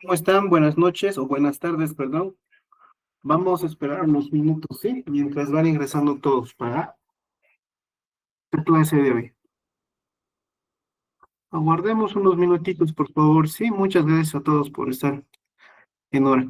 ¿Cómo están? Buenas noches o buenas tardes, perdón. Vamos a esperar unos minutos, ¿sí? Mientras van ingresando todos para la clase de hoy. Aguardemos unos minutitos, por favor. Sí, muchas gracias a todos por estar en hora.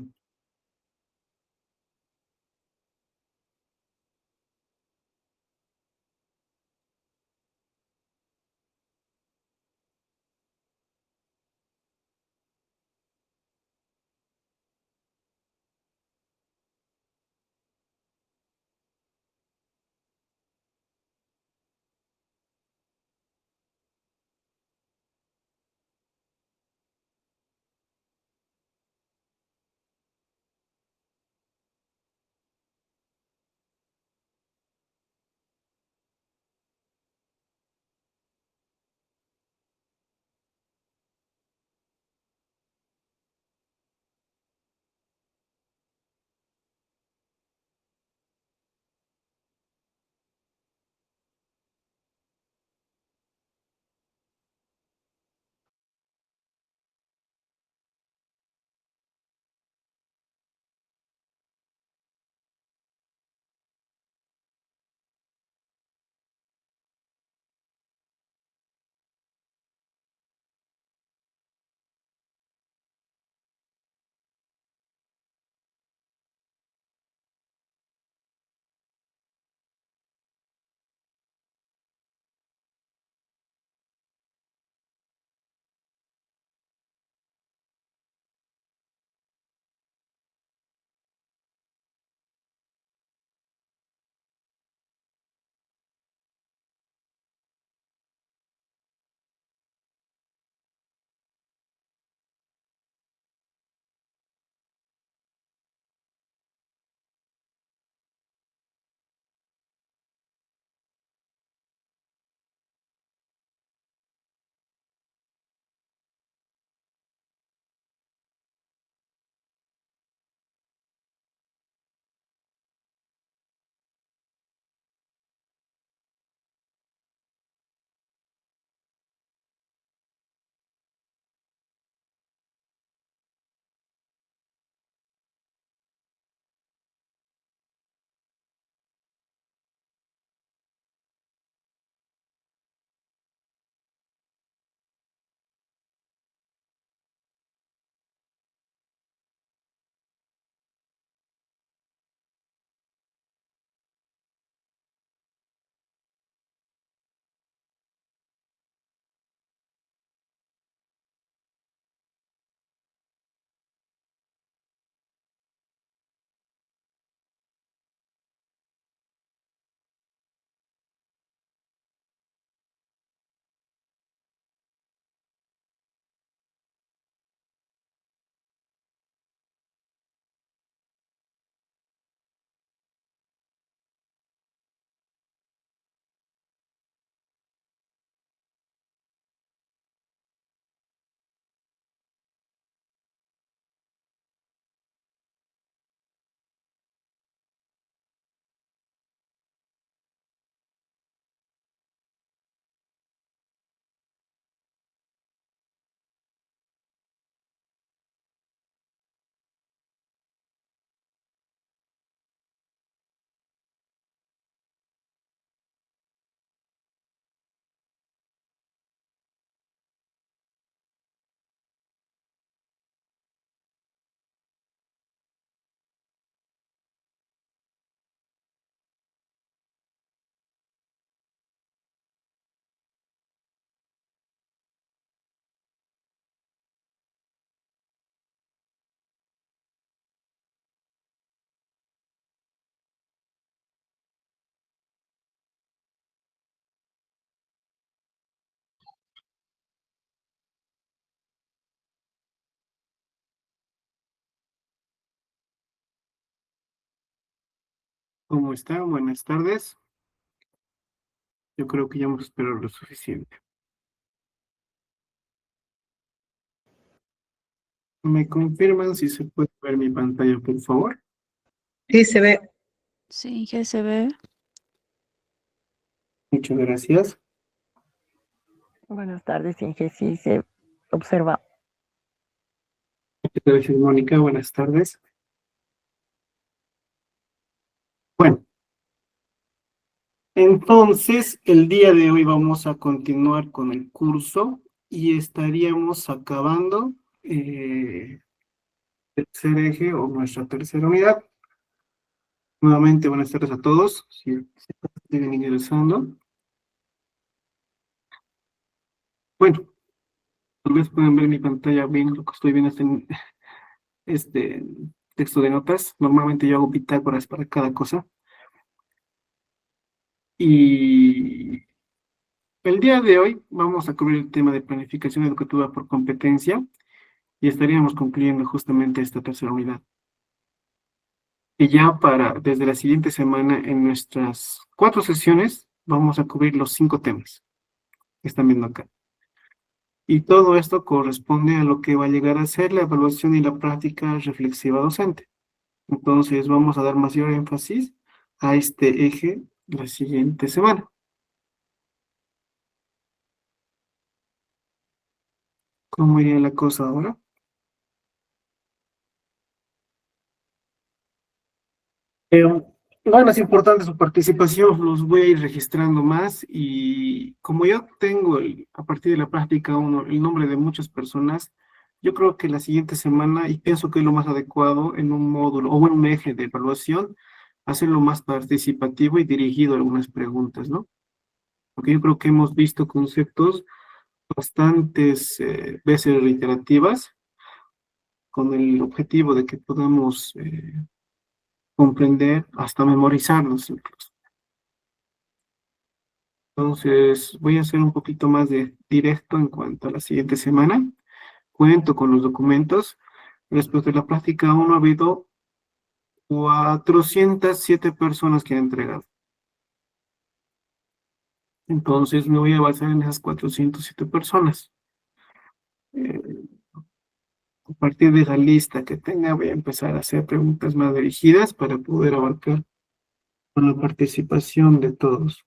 ¿Cómo están? Buenas tardes. Yo creo que ya hemos esperado lo suficiente. ¿Me confirman si se puede ver mi pantalla, por favor? Sí, se ve. Sí, que se ve. Muchas gracias. Buenas tardes, Inge. Sí, se observa. Gracias, Mónica. Buenas tardes. Bueno, entonces el día de hoy vamos a continuar con el curso y estaríamos acabando el tercer eje o nuestra tercera unidad. Nuevamente, buenas tardes a todos. Si siguen ingresando. Bueno, tal vez pueden ver mi pantalla bien, lo que estoy viendo en este texto de notas. Normalmente yo hago bitácoras para cada cosa. Y el día de hoy vamos a cubrir el tema de planificación educativa por competencia y estaríamos concluyendo justamente esta tercera unidad. Y ya desde la siguiente semana, en nuestras 4 sesiones, vamos a cubrir los 5 temas que están viendo acá. Y todo esto corresponde a lo que va a llegar a ser la evaluación y la práctica reflexiva docente. Entonces vamos a dar mayor énfasis a este eje la siguiente semana. ¿Cómo iría la cosa ahora? Bueno, es importante su participación, los voy a ir registrando más y como yo tengo a partir de la práctica el nombre de muchas personas, yo creo que la siguiente semana, y pienso que es lo más adecuado en un módulo o en un eje de evaluación, hacerlo más participativo y dirigido a algunas preguntas, ¿no? Porque yo creo que hemos visto conceptos bastantes veces reiterativas con el objetivo de que podamos comprender, hasta memorizarlos incluso. Entonces, voy a hacer un poquito más de directo en cuanto a la siguiente semana. Cuento con los documentos. Después de la práctica 1 ha habido 407 personas que han entregado. Entonces, me voy a basar en esas 407 personas. A partir de esa lista que tenga, voy a empezar a hacer preguntas más dirigidas para poder abarcar con la participación de todos.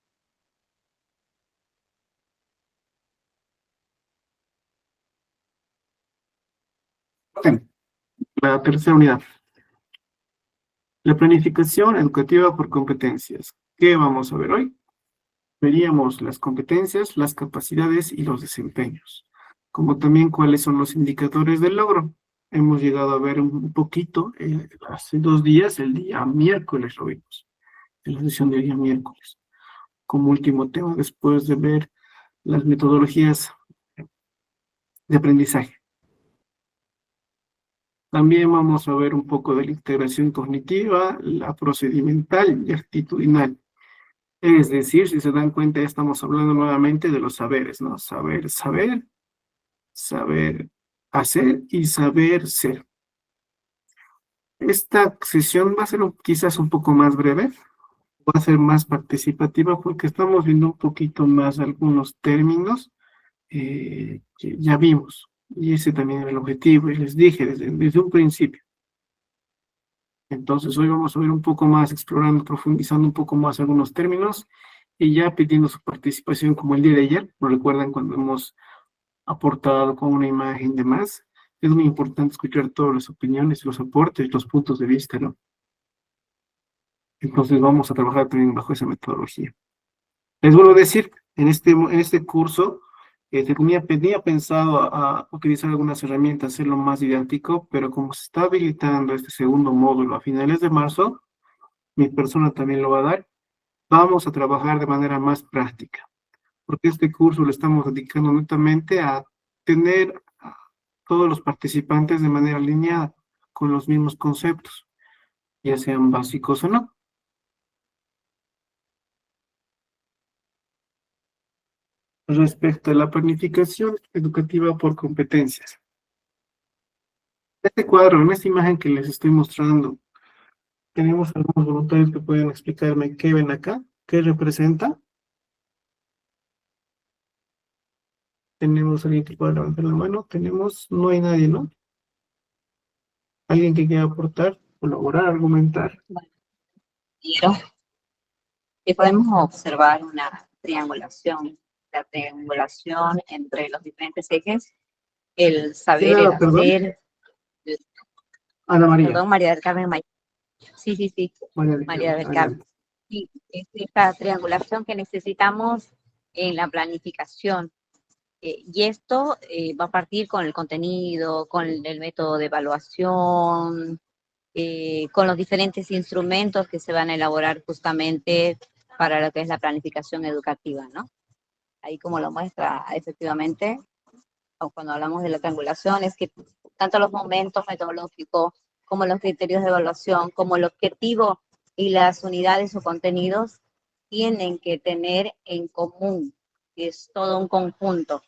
Bueno, la tercera unidad. La planificación educativa por competencias. ¿Qué vamos a ver hoy? Veríamos las competencias, las capacidades y los desempeños, como también cuáles son los indicadores del logro. Hemos llegado a ver un poquito hace 2 días, el día miércoles lo vimos, en la sesión del día miércoles, como último tema después de ver las metodologías de aprendizaje. También vamos a ver un poco de la integración cognitiva, la procedimental y actitudinal. Es decir, si se dan cuenta, estamos hablando nuevamente de los saberes, ¿no? Saber hacer y saber ser. Esta sesión va a ser quizás un poco más breve, va a ser más participativa porque estamos viendo un poquito más algunos términos que ya vimos. Y ese también era el objetivo, y les dije desde un principio. Entonces hoy vamos a ver un poco más, explorando, profundizando un poco más algunos términos y ya pidiendo su participación como el día de ayer. ¿Lo recuerdan cuando hemos aportado con una imagen de más? Es muy importante escuchar todas las opiniones, los aportes, los puntos de vista, ¿no? Entonces vamos a trabajar también bajo esa metodología. Les vuelvo a decir, en este curso tenía pensado a utilizar algunas herramientas, hacerlo más didáctico, pero como se está habilitando este segundo módulo a finales de marzo, mi persona también lo va a dar, vamos a trabajar de manera más práctica, porque este curso lo estamos dedicando netamente a tener a todos los participantes de manera alineada, con los mismos conceptos, ya sean básicos o no. Respecto a la planificación educativa por competencias. Este cuadro, en esta imagen que les estoy mostrando, tenemos algunos voluntarios que pueden explicarme qué ven acá, qué representa. Tenemos alguien que pueda levantar la mano, no hay nadie, ¿no? Alguien que quiera aportar, colaborar, argumentar. Bueno, y podemos observar una triangulación, la triangulación entre los diferentes ejes, el saber, el Perdón. hacer, el Ana María. Perdón, María del Carmen May. Sí, sí, sí, María del María Carmen, del Carmen. adelante. Sí, es esta triangulación que necesitamos en la planificación. Y esto va a partir con el contenido, con el método de evaluación, con los diferentes instrumentos que se van a elaborar justamente para lo que es la planificación educativa, ¿no? Ahí como lo muestra efectivamente, o cuando hablamos de la triangulación, es que tanto los momentos metodológicos como los criterios de evaluación, como el objetivo y las unidades o contenidos tienen que tener en común, es todo un conjunto.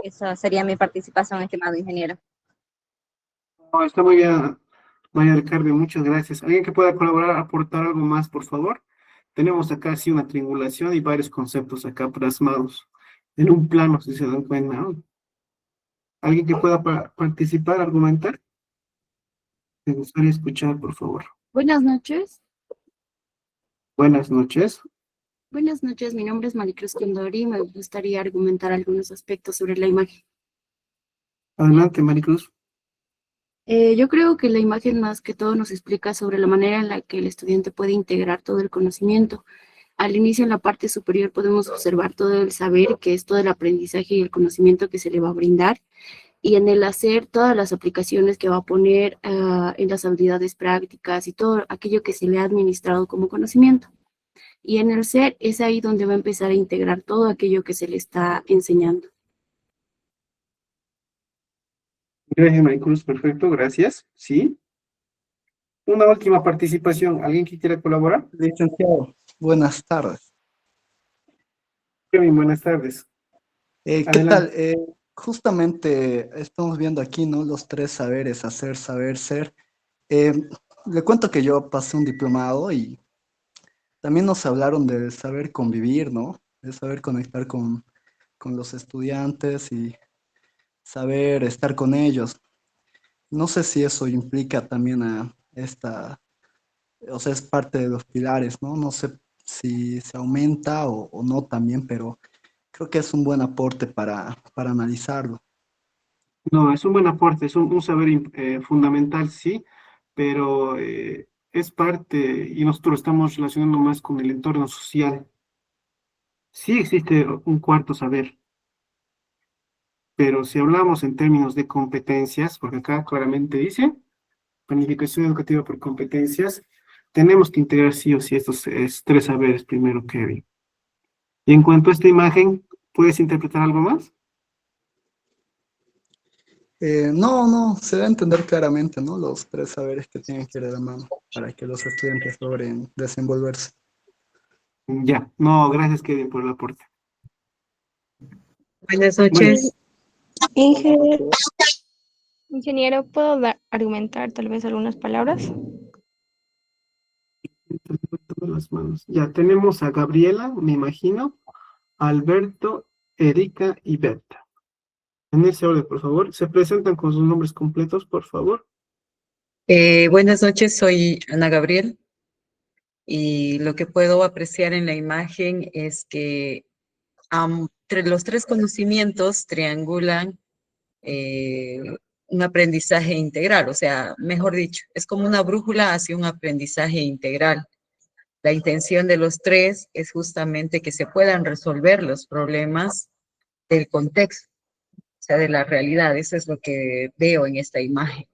Esa sería mi participación, estimado ingeniero. No, está muy bien, María del Carmen, muchas gracias. ¿Alguien que pueda colaborar, aportar algo más, por favor? Tenemos acá sí una triangulación y varios conceptos acá plasmados en un plano, si se dan cuenta, ¿no? ¿Alguien que pueda participar, argumentar? Me gustaría escuchar, por favor. Buenas noches. Buenas noches. Buenas noches, mi nombre es Maricruz Condori y me gustaría argumentar algunos aspectos sobre la imagen. Adelante, Maricruz. Yo creo que la imagen más que todo nos explica sobre la manera en la que el estudiante puede integrar todo el conocimiento. Al inicio, en la parte superior, podemos observar todo el saber, que es todo el aprendizaje y el conocimiento que se le va a brindar, y en el hacer todas las aplicaciones que va a poner en las habilidades prácticas y todo aquello que se le ha administrado como conocimiento. Y en el ser es ahí donde va a empezar a integrar todo aquello que se le está enseñando. Gracias, Maricruz. Perfecto, gracias. Sí. Una última participación. ¿Alguien que quiera colaborar? Licenciado, buenas tardes. Kevin, buenas tardes. ¿Qué tal? Adelante. Justamente estamos viendo aquí, ¿no? Los tres saberes, hacer, saber, ser. Eh, Le cuento que yo pasé un diplomado y también nos hablaron de saber convivir, ¿no? De saber conectar con los estudiantes y saber estar con ellos. No sé si eso implica también a esta, o sea, es parte de los pilares, ¿no? No sé si se aumenta o no también, pero creo que es un buen aporte para analizarlo. No, es un buen aporte, es un saber fundamental, sí, pero es parte, y nosotros estamos relacionando más con el entorno social. Sí existe un cuarto saber, pero si hablamos en términos de competencias, porque acá claramente dice planificación educativa por competencias, tenemos que integrar sí o sí estos tres saberes primero, Kevin. Y en cuanto a esta imagen, ¿puedes interpretar algo más? No, se debe entender claramente, ¿no? Los tres saberes que tienen que ir de la mano para que los estudiantes logren desenvolverse. Ya, no, gracias, Kevin, por el aporte. Buenas Bueno, noches. Ingeniero, ingeniero, ¿puedo argumentar tal vez algunas palabras? todas las manos. Ya tenemos a Gabriela, me imagino, Alberto, Erika y Berta. En ese orden, por favor. Se presentan con sus nombres completos, por favor. Buenas noches, soy Ana Gabriel y lo que puedo apreciar en la imagen es que los tres conocimientos triangulan eh, un aprendizaje integral, o sea, mejor dicho, es como una brújula hacia un aprendizaje integral. La intención de los tres es justamente que se puedan resolver los problemas del contexto, o sea, de la realidad. Eso es lo que veo en esta imagen.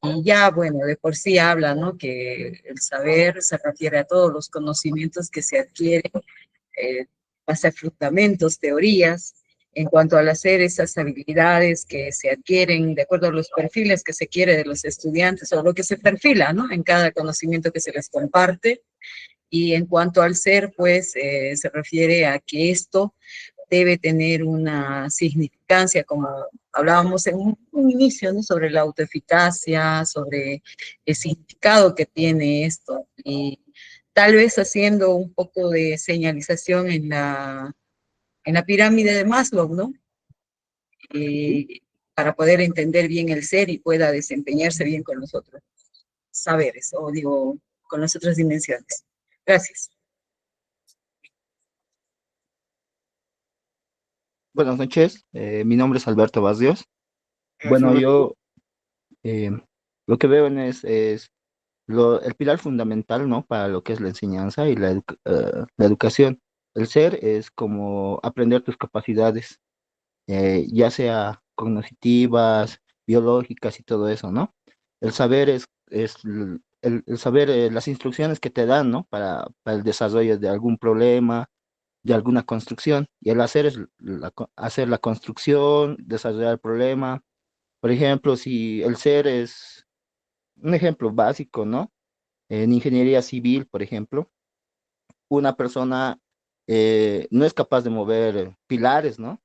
Y ya, bueno, de por sí habla, ¿no? Que el saber se refiere a todos los conocimientos que se adquieren, base a fundamentos, teorías, en cuanto al hacer esas habilidades que se adquieren de acuerdo a los perfiles que se quiere de los estudiantes o lo que se perfila, ¿no? En cada conocimiento que se les comparte. Y en cuanto al ser, pues se refiere a que esto debe tener una significancia, como hablábamos en un inicio, ¿no? Sobre la autoeficacia, sobre el significado que tiene esto. Y tal vez haciendo un poco de señalización en la pirámide de Maslow, ¿no? Para poder entender bien el ser y pueda desempeñarse bien con los otros saberes, o digo, con las otras dimensiones. Gracias. Buenas noches, mi nombre es Alberto Barrios. Gracias, Bueno, Alberto. Eh, lo que veo es el pilar fundamental, ¿no? Para lo que es la enseñanza y la educación. El ser es como aprender tus capacidades, ya sea cognitivas, biológicas y todo eso, ¿no? El saber el saber las instrucciones que te dan, ¿no? Para el desarrollo de algún problema, de alguna construcción. Y el hacer es hacer la construcción, desarrollar el problema. Por ejemplo, si el ser es un ejemplo básico, ¿no? En ingeniería civil, por ejemplo, una persona no es capaz de mover pilares, ¿no?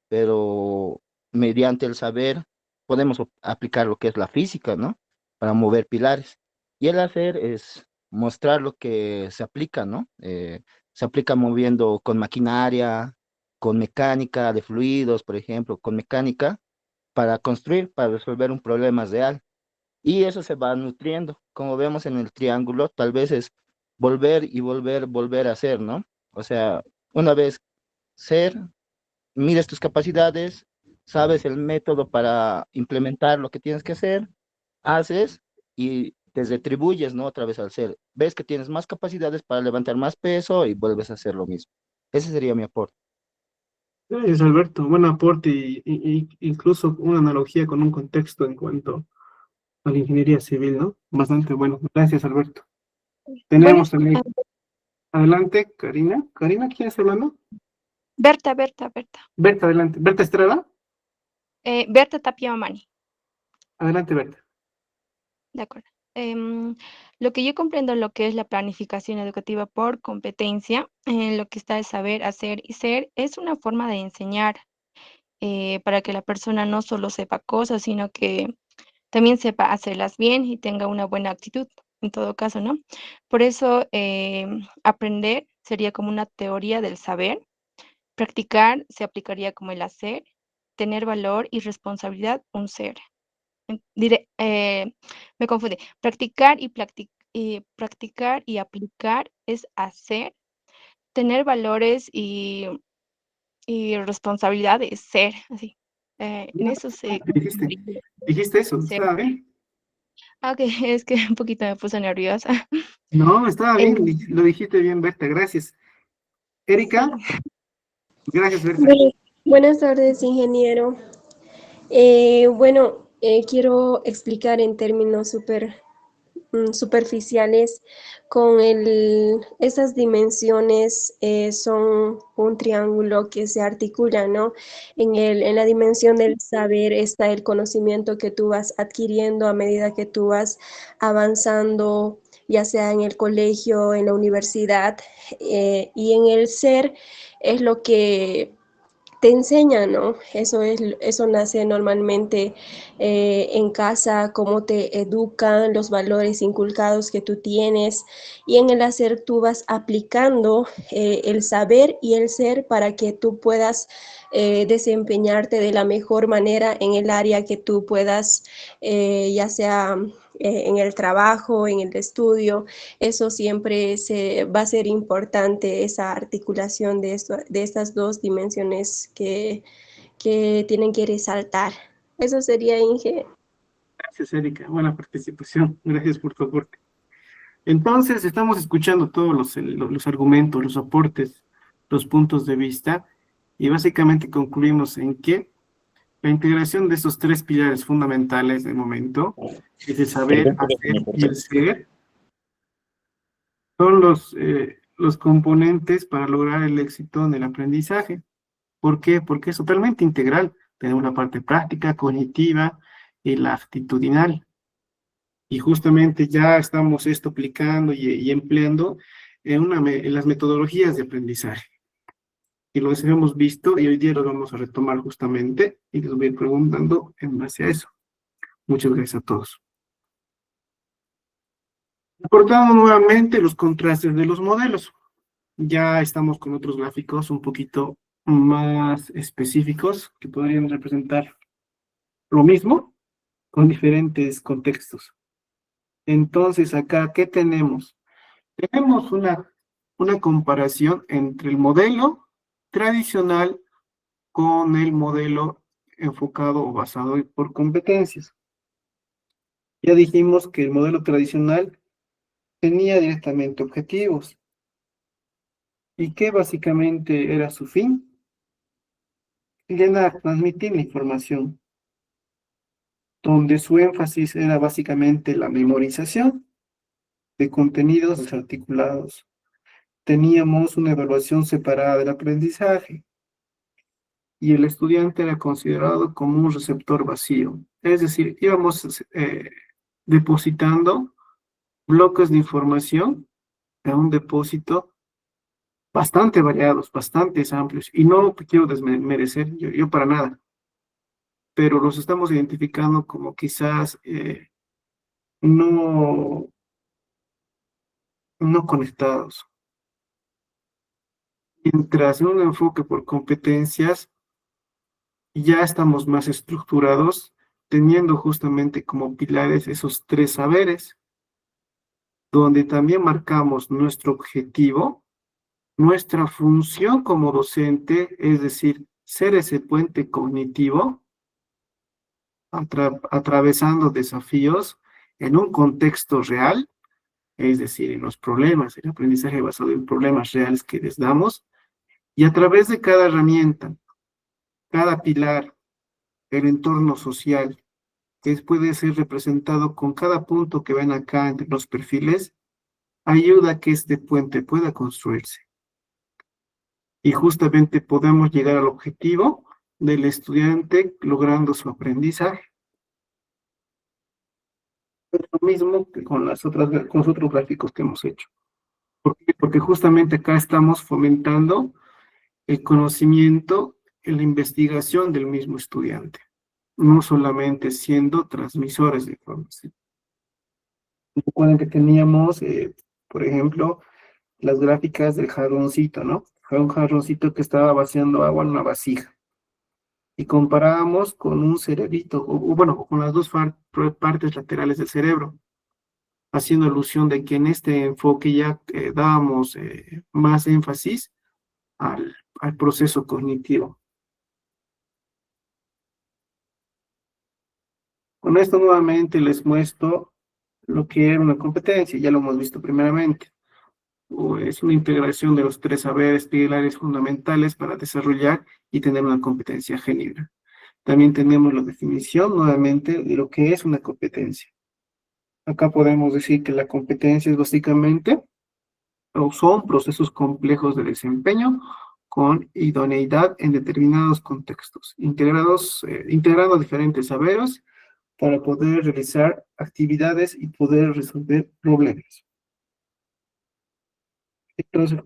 Pero mediante el saber podemos aplicar lo que es la física, ¿no? Para mover pilares. Y el hacer es mostrar lo que se aplica, ¿no? Se aplica moviendo con maquinaria, con mecánica de fluidos, por ejemplo, con mecánica para construir, para resolver un problema real. Y eso se va nutriendo. Como vemos en el triángulo, tal vez es volver y volver, volver a hacer, ¿no? O sea, una vez ser, mides tus capacidades, sabes el método para implementar lo que tienes que hacer, haces y te retribuyes, ¿no? Otra vez al ser. Ves que tienes más capacidades para levantar más peso y vuelves a hacer lo mismo. Ese sería mi aporte. Gracias, Alberto. Buen aporte y incluso una analogía con un contexto en cuanto a la ingeniería civil, ¿no? Bastante bueno. Gracias, Alberto. Bueno, Tenemos también, adelante, Karina. Karina, ¿quién está hablando? Berta, Berta, Berta. Berta, adelante. Berta Estrada. Berta Tapia Mamani. Adelante, Berta. De acuerdo. Lo que yo comprendo lo que es la planificación educativa por competencia, en lo que está el saber, hacer y ser, es una forma de enseñar para que la persona no solo sepa cosas, sino que también sepa hacerlas bien y tenga una buena actitud, en todo caso, ¿no? Por eso, aprender sería como una teoría del saber, practicar se aplicaría como el hacer, tener valor y responsabilidad, un ser. Me confunde. Practicar y aplicar es hacer, tener valores y responsabilidad es ser, así. En Ya, eso se dijiste, confundiría dijiste eso, ser. estaba bien. Ah, ok, es que un poquito me puse nerviosa. No, estaba bien, Em, lo dijiste bien, Berta, gracias. Erika, sí. gracias, Berta. Bueno, buenas tardes, ingeniero. Quiero explicar en términos superficiales esas dimensiones son un triángulo que se articula, ¿no? En la dimensión del saber está el conocimiento que tú vas adquiriendo a medida que tú vas avanzando, ya sea en el colegio, en la universidad, y en el ser es lo que te enseñan, ¿no? Eso nace normalmente en casa, cómo te educan, los valores inculcados que tú tienes, y en el hacer tú vas aplicando el saber y el ser para que tú puedas desempeñarte de la mejor manera en el área que tú puedas, ya sea en el trabajo, en el estudio. Eso siempre va a ser importante, esa articulación de estas dos dimensiones que tienen que resaltar. Eso sería, Inge. Gracias, Erika, buena participación, gracias por tu aporte. Entonces, estamos escuchando todos los argumentos, los aportes, los puntos de vista, y básicamente concluimos en que la integración de esos tres pilares fundamentales del momento, que es el saber, hacer y el ser, son los componentes para lograr el éxito en el aprendizaje. ¿Por qué? Porque es totalmente integral. Tenemos la parte práctica, cognitiva y la actitudinal. Y justamente ya estamos esto aplicando y empleando en las metodologías de aprendizaje. Y lo hemos visto y hoy día lo vamos a retomar justamente y les voy a ir preguntando en base a eso. Muchas gracias a todos. Recordamos nuevamente los contrastes de los modelos. Ya estamos con otros gráficos un poquito más específicos que podrían representar lo mismo con diferentes contextos. Entonces, acá, ¿qué tenemos? Tenemos una comparación entre el modelo tradicional con el modelo enfocado o basado por competencias. Ya dijimos que el modelo tradicional tenía directamente objetivos. ¿Y qué básicamente era su fin? Llenar, transmitir la información, donde su énfasis era básicamente la memorización de contenidos desarticulados. Teníamos una evaluación separada del aprendizaje y el estudiante era considerado como un receptor vacío. Es decir, íbamos depositando bloques de información a un depósito bastante variados, bastante amplios, y no quiero desmerecer yo para nada, pero los estamos identificando como quizás no, no conectados. Mientras en un enfoque por competencias, ya estamos más estructurados, teniendo justamente como pilares esos tres saberes, donde también marcamos nuestro objetivo, nuestra función como docente, es decir, ser ese puente cognitivo, atravesando desafíos en un contexto real, es decir, en los problemas, el aprendizaje basado en problemas reales que les damos, y a través de cada herramienta, cada pilar, el entorno social, que puede ser representado con cada punto que ven acá entre los perfiles, ayuda a que este puente pueda construirse. Y justamente podemos llegar al objetivo del estudiante logrando su aprendizaje. Es lo mismo que con los otros gráficos que hemos hecho. ¿Por qué? Porque justamente acá estamos fomentando el conocimiento y la investigación del mismo estudiante, no solamente siendo transmisores de información. Recuerden que teníamos, por ejemplo, las gráficas del jarroncito, ¿no? Fue un jarroncito que estaba vaciando agua en una vasija. Y comparábamos con un cerebrito, o bueno, con las dos partes laterales del cerebro, haciendo alusión de que en este enfoque ya dábamos más énfasis al proceso cognitivo. Con esto nuevamente les muestro lo que era una competencia, ya lo hemos visto primeramente. Es una integración de los tres saberes pilares fundamentales para desarrollar y tener una competencia genuina. También tenemos la definición nuevamente de lo que es una competencia. Acá podemos decir que la competencia es básicamente, o son procesos complejos de desempeño con idoneidad en determinados contextos, integrando diferentes saberes para poder realizar actividades y poder resolver problemas. Entonces,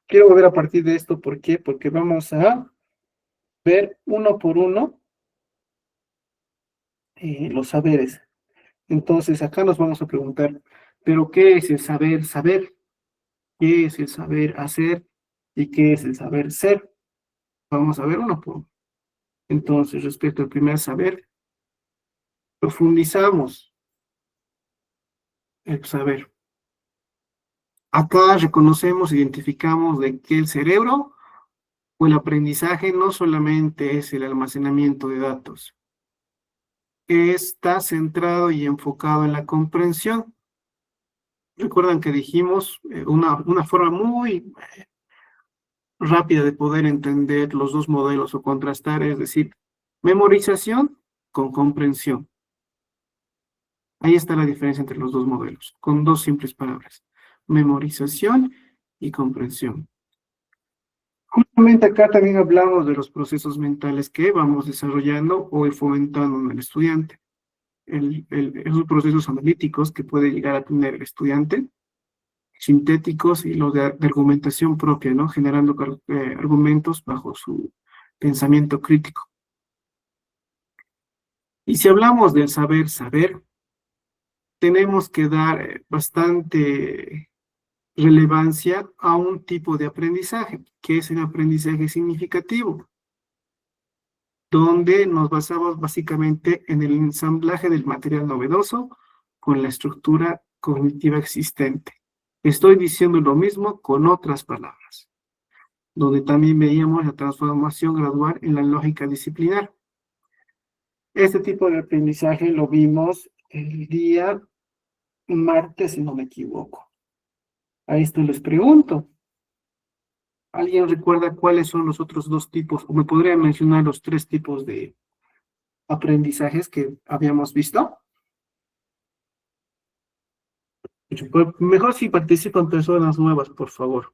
quiero volver a partir de esto, ¿por qué? Porque vamos a ver uno por uno los saberes. Entonces, acá nos vamos a preguntar, ¿pero qué es el saber saber? ¿Qué es el saber hacer? ¿Y qué es el saber ser? Vamos a ver uno por uno. Entonces, respecto al primer saber, profundizamos el saber. Acá reconocemos, identificamos de que el cerebro o el aprendizaje no solamente es el almacenamiento de datos, está centrado y enfocado en la comprensión. Recuerdan que dijimos una forma muy rápida de poder entender los dos modelos o contrastar, es decir, memorización con comprensión. Ahí está la diferencia entre los dos modelos, con dos simples palabras, memorización y comprensión. Justamente acá también hablamos de los procesos mentales que vamos desarrollando o fomentando en el estudiante. Esos procesos analíticos que puede llegar a tener el estudiante, sintéticos y los de argumentación propia, ¿no? Generando argumentos bajo su pensamiento crítico. Y si hablamos del saber saber, tenemos que dar bastante relevancia a un tipo de aprendizaje, que es el aprendizaje significativo, donde nos basamos básicamente en el ensamblaje del material novedoso con la estructura cognitiva existente. Estoy diciendo lo mismo con otras palabras, donde también veíamos la transformación gradual en la lógica disciplinar. Este tipo de aprendizaje lo vimos el día martes, si no me equivoco. A esto les pregunto. ¿Alguien recuerda cuáles son los otros dos tipos? ¿O me podría mencionar los tres tipos de aprendizajes que habíamos visto? Mejor si participan personas nuevas, por favor.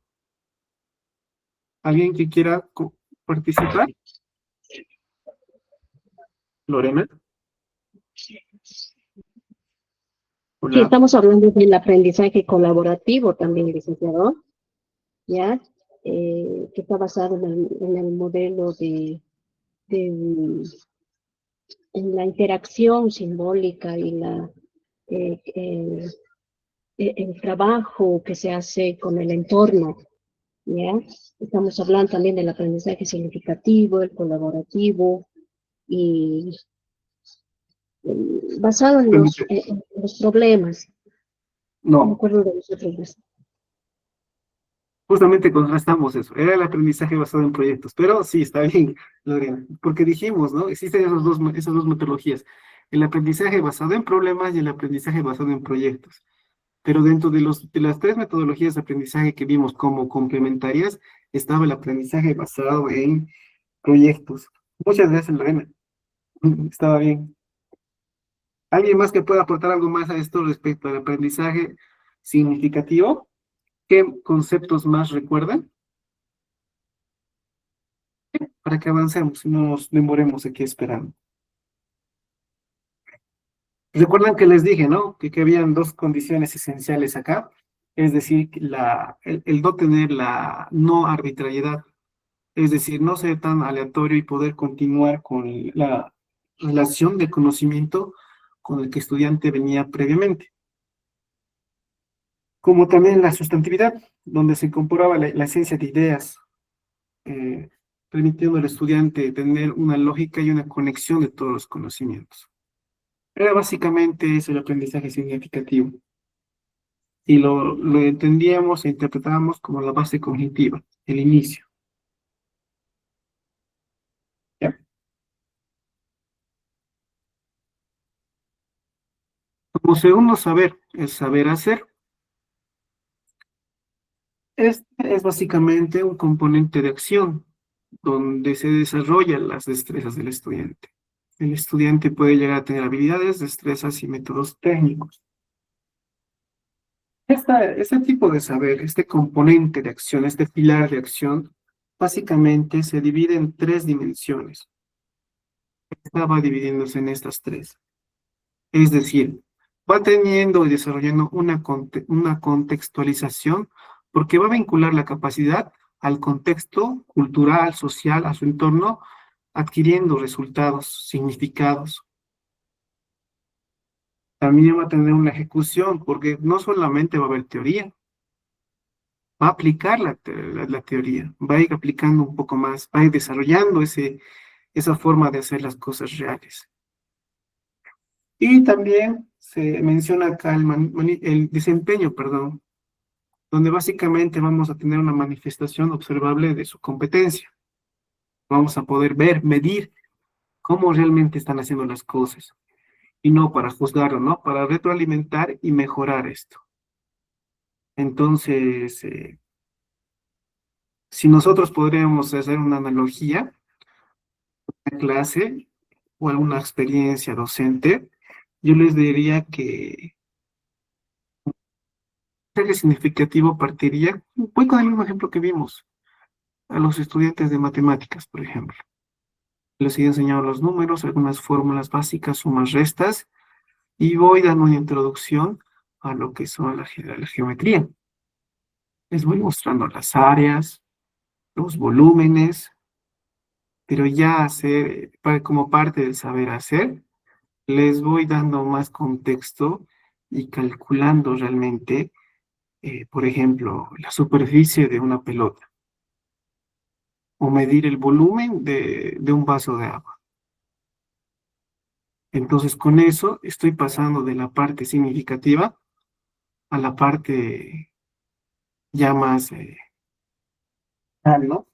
¿Alguien que quiera participar? Lorena. Sí, Hola. estamos hablando del aprendizaje colaborativo también, licenciado, ¿ya? Que está basado en el modelo de, en la interacción simbólica y eh, eh, el trabajo que se hace con el entorno, ¿ya? Estamos hablando también del aprendizaje significativo, el colaborativo y basado en los problemas. No me No, acuerdo de los otros dos. justamente contrastamos eso. Era el aprendizaje basado en proyectos. Pero sí, está bien, Lorena. Porque dijimos, ¿no? Existen esas dos metodologías. El aprendizaje basado en problemas y el aprendizaje basado en proyectos. Pero dentro de las tres metodologías de aprendizaje que vimos como complementarias, estaba el aprendizaje basado en proyectos. Muchas gracias, Lorena. Estaba bien. ¿Alguien más que pueda aportar algo más a esto respecto al aprendizaje significativo? ¿Qué conceptos más recuerdan? Para que avancemos y no nos demoremos aquí esperando. Recuerdan que les dije, ¿no? Que habían dos condiciones esenciales acá. Es decir, el no tener la no arbitrariedad. Es decir, no ser tan aleatorio y poder continuar con la relación de conocimiento con el que estudiante venía previamente. Como también la sustantividad, donde se incorporaba la esencia de ideas, permitiendo al estudiante tener una lógica y una conexión de todos los conocimientos. Era básicamente eso el aprendizaje significativo. Y lo entendíamos e interpretábamos como la base cognitiva, el inicio. ¿Ya? Como segundo saber, el saber hacer. Este es básicamente un componente de acción donde se desarrollan las destrezas del estudiante. El estudiante puede llegar a tener habilidades, destrezas y métodos técnicos. Este tipo de saber, este componente de acción, este pilar de acción, básicamente se divide en tres dimensiones. Estaba dividiéndose en estas tres. Es decir, va teniendo y desarrollando una contextualización porque va a vincular la capacidad al contexto cultural, social, a su entorno, adquiriendo resultados, significados. También va a tener una ejecución porque no solamente va a haber teoría, va a aplicar la teoría, va a ir aplicando un poco más, va a ir desarrollando esa forma de hacer las cosas reales. Y también se menciona acá el desempeño, perdón, donde básicamente vamos a tener una manifestación observable de su competencia. Vamos a poder ver, medir cómo realmente están haciendo las cosas. Y no para juzgarlo, ¿no? Para retroalimentar y mejorar esto. Entonces, si nosotros podríamos hacer una analogía, una clase o alguna experiencia docente, yo les diría que el significativo partiría, voy con el mismo ejemplo que vimos, a los estudiantes de matemáticas, por ejemplo. Les he enseñado los números, algunas fórmulas básicas, sumas, restas, y voy dando una introducción a lo que son la geometría. Les voy mostrando las áreas, los volúmenes, pero ya como parte del saber hacer, les voy dando más contexto y calculando realmente, por ejemplo, la superficie de una pelota o medir el volumen de un vaso de agua. Entonces, con eso estoy pasando de la parte significativa a la parte ya más, ¿no?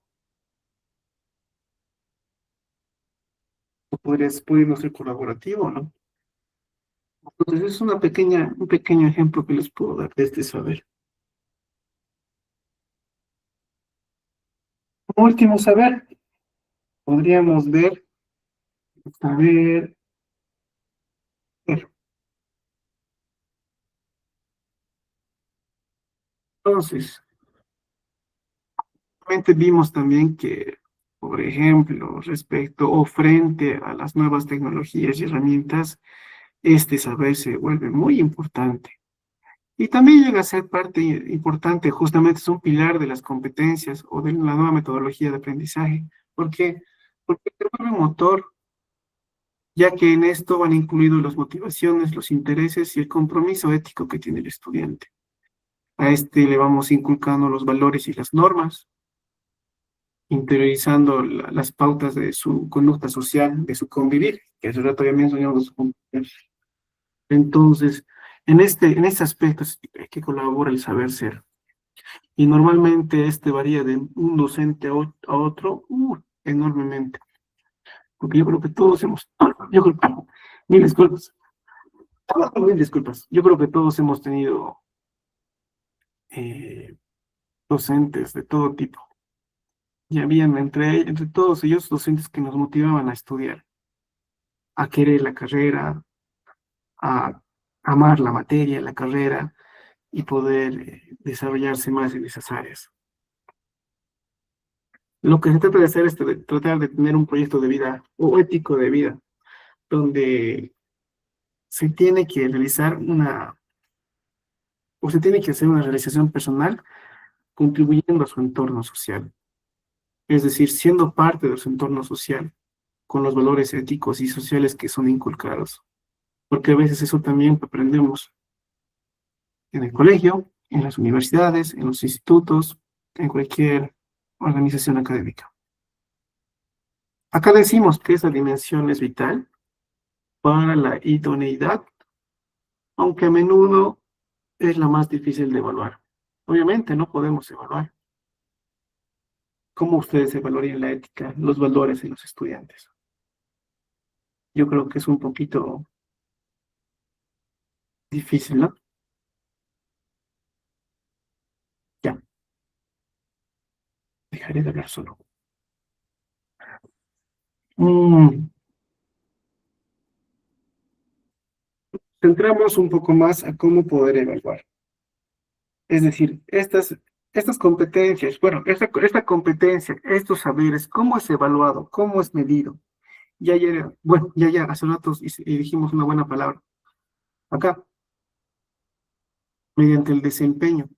O pudiendo ser colaborativo, ¿no? Entonces es un pequeño ejemplo que les puedo dar de este saber. Como último saber, podríamos ver, saber, ver. Entonces, realmente vimos también que, por ejemplo, respecto o frente a las nuevas tecnologías y herramientas, este saber se vuelve muy importante. Y también llega a ser parte importante, justamente es un pilar de las competencias o de la nueva metodología de aprendizaje. ¿Por qué? Porque se vuelve un motor, ya que en esto van incluidos las motivaciones, los intereses y el compromiso ético que tiene el estudiante. A este le vamos inculcando los valores y las normas, interiorizando las pautas de su conducta social, de su convivir, que hace rato ya mencionamos su convivir. Entonces, en este aspecto es que colabora el saber ser. Y normalmente este varía de un docente a otro enormemente. Porque yo creo que todos hemos, yo creo, mil disculpas, mil disculpas. Yo creo que todos hemos tenido eh, docentes de todo tipo. Y habían entre todos ellos docentes que nos motivaban a estudiar, a querer la carrera, a amar la materia, la carrera y poder desarrollarse más en esas áreas. Lo que se trata de hacer es tratar de tener un proyecto de vida o ético de vida, donde se tiene que realizar o se tiene que hacer una realización personal contribuyendo a su entorno social. Es decir, siendo parte de su entorno social, con los valores éticos y sociales que son inculcados. Porque a veces eso también aprendemos en el colegio, en las universidades, en los institutos, en cualquier organización académica. Acá decimos que esa dimensión es vital para la idoneidad, aunque a menudo es la más difícil de evaluar. Obviamente no podemos evaluar. ¿Cómo ustedes evaluarían la ética, los valores en los estudiantes? Yo creo que es un poquito difícil, ¿no? Ya, dejaré de hablar solo. Centramos un poco más a cómo poder evaluar. Es decir, estas competencias, bueno, esta competencia, estos saberes, ¿cómo es evaluado? ¿Cómo es medido? Bueno, ya, hace ratos y dijimos una buena palabra. Acá, mediante el desempeño.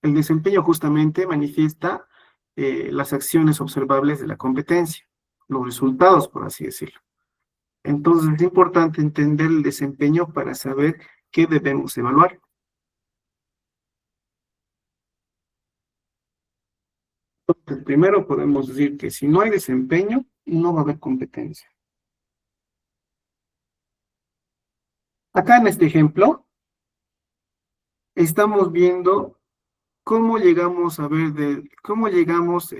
El desempeño justamente manifiesta las acciones observables de la competencia, los resultados, por así decirlo. Entonces, es importante entender el desempeño para saber qué debemos evaluar. Entonces, primero podemos decir que si no hay desempeño, no va a haber competencia. Acá en este ejemplo, estamos viendo cómo llegamos a ver, cómo llegamos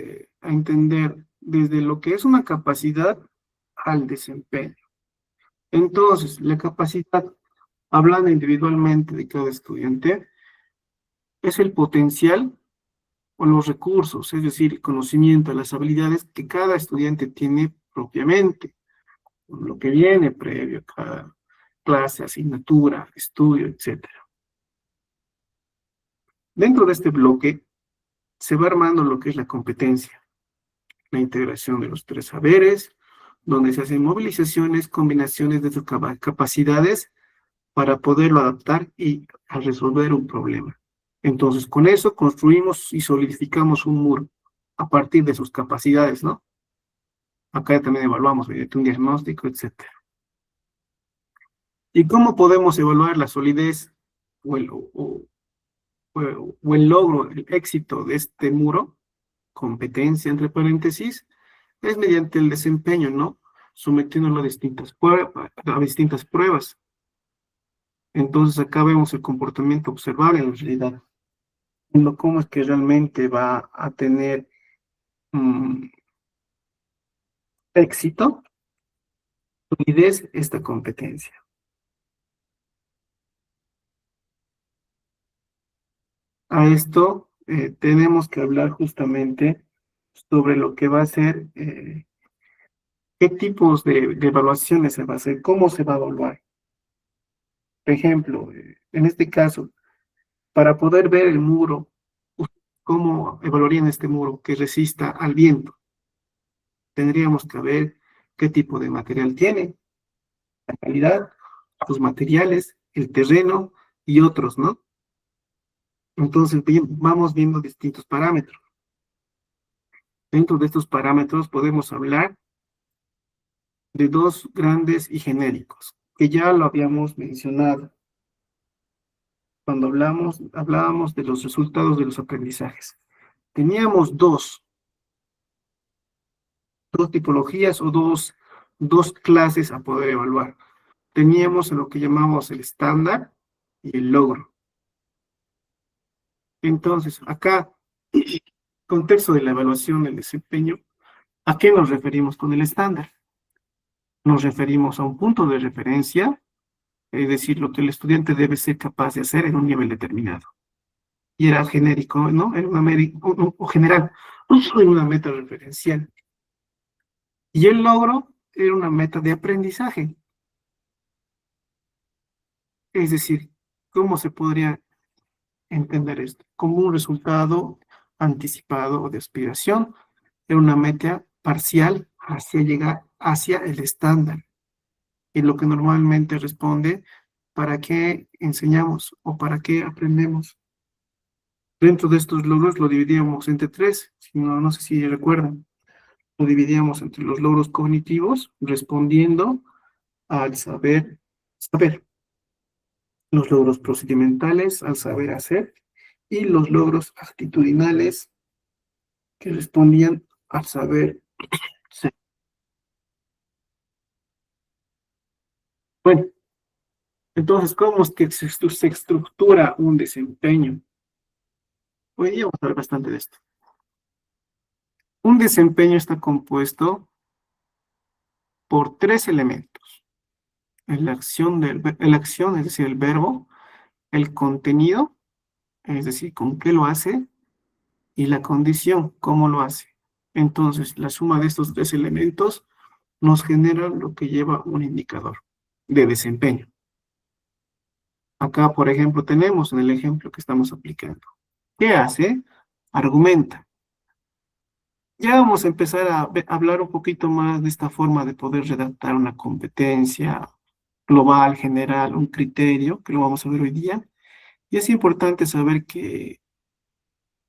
a entender desde lo que es una capacidad al desempeño. Entonces, la capacidad, hablando individualmente de cada estudiante, es el potencial o los recursos, es decir, el conocimiento, las habilidades que cada estudiante tiene propiamente, lo que viene previo a cada clase, asignatura, estudio, etc. Dentro de este bloque se va armando lo que es la competencia, la integración de los tres saberes, donde se hacen movilizaciones, combinaciones de sus capacidades para poderlo adaptar y a resolver un problema. Entonces, con eso construimos y solidificamos un muro a partir de sus capacidades, ¿no? Acá también evaluamos mediante un diagnóstico, etc. ¿Y cómo podemos evaluar la solidez o el logro, el éxito de este muro? Competencia, entre paréntesis, es mediante el desempeño, ¿no? Sometiéndolo a distintas pruebas. Entonces acá vemos el comportamiento observable en la realidad. Cómo es que realmente va a tener éxito, solidez esta competencia. a esto tenemos que hablar justamente sobre lo que va a ser, qué tipos de evaluaciones se va a hacer, cómo se va a evaluar. Por ejemplo, en este caso, para poder ver el muro, ¿cómo evaluarían este muro que resista al viento? Tendríamos que ver qué tipo de material tiene, la calidad, los materiales, el terreno y otros, ¿no? Entonces, vamos viendo distintos parámetros. Dentro de estos parámetros podemos hablar de dos grandes y genéricos, que ya lo habíamos mencionado cuando hablábamos de los resultados de los aprendizajes. Teníamos dos tipologías o dos clases a poder evaluar. Teníamos lo que llamamos el estándar y el logro. Entonces, acá, contexto de la evaluación del desempeño, ¿a qué nos referimos con el estándar? Nos referimos a un punto de referencia, es decir, lo que el estudiante debe ser capaz de hacer en un nivel determinado. Y era genérico, ¿no? Era o general, era una meta referencial. Y el logro era una meta de aprendizaje. Es decir, ¿cómo se podría entender esto? Como un resultado anticipado o de aspiración, era una meta parcial hacia llegar hacia el estándar. Y lo que normalmente responde, ¿para qué enseñamos o para qué aprendemos? Dentro de estos logros lo dividíamos entre tres, no sé si recuerdan. Lo dividíamos entre los logros cognitivos, respondiendo al saber, los logros procedimentales, al saber hacer, y los logros actitudinales, que respondían al saber ser. Bueno, entonces, ¿cómo es que se estructura un desempeño? Hoy día vamos a hablar bastante de esto. Un desempeño está compuesto por tres elementos. La acción, es decir, el verbo, el contenido, es decir, con qué lo hace, y la condición, cómo lo hace. Entonces, la suma de estos tres elementos nos genera lo que lleva un indicador de desempeño. Acá, por ejemplo, tenemos en el ejemplo que estamos aplicando. ¿Qué hace? Argumenta. Ya vamos a empezar a hablar un poquito más de esta forma de poder redactar una competencia global, general, un criterio, que lo vamos a ver hoy día. Y es importante saber que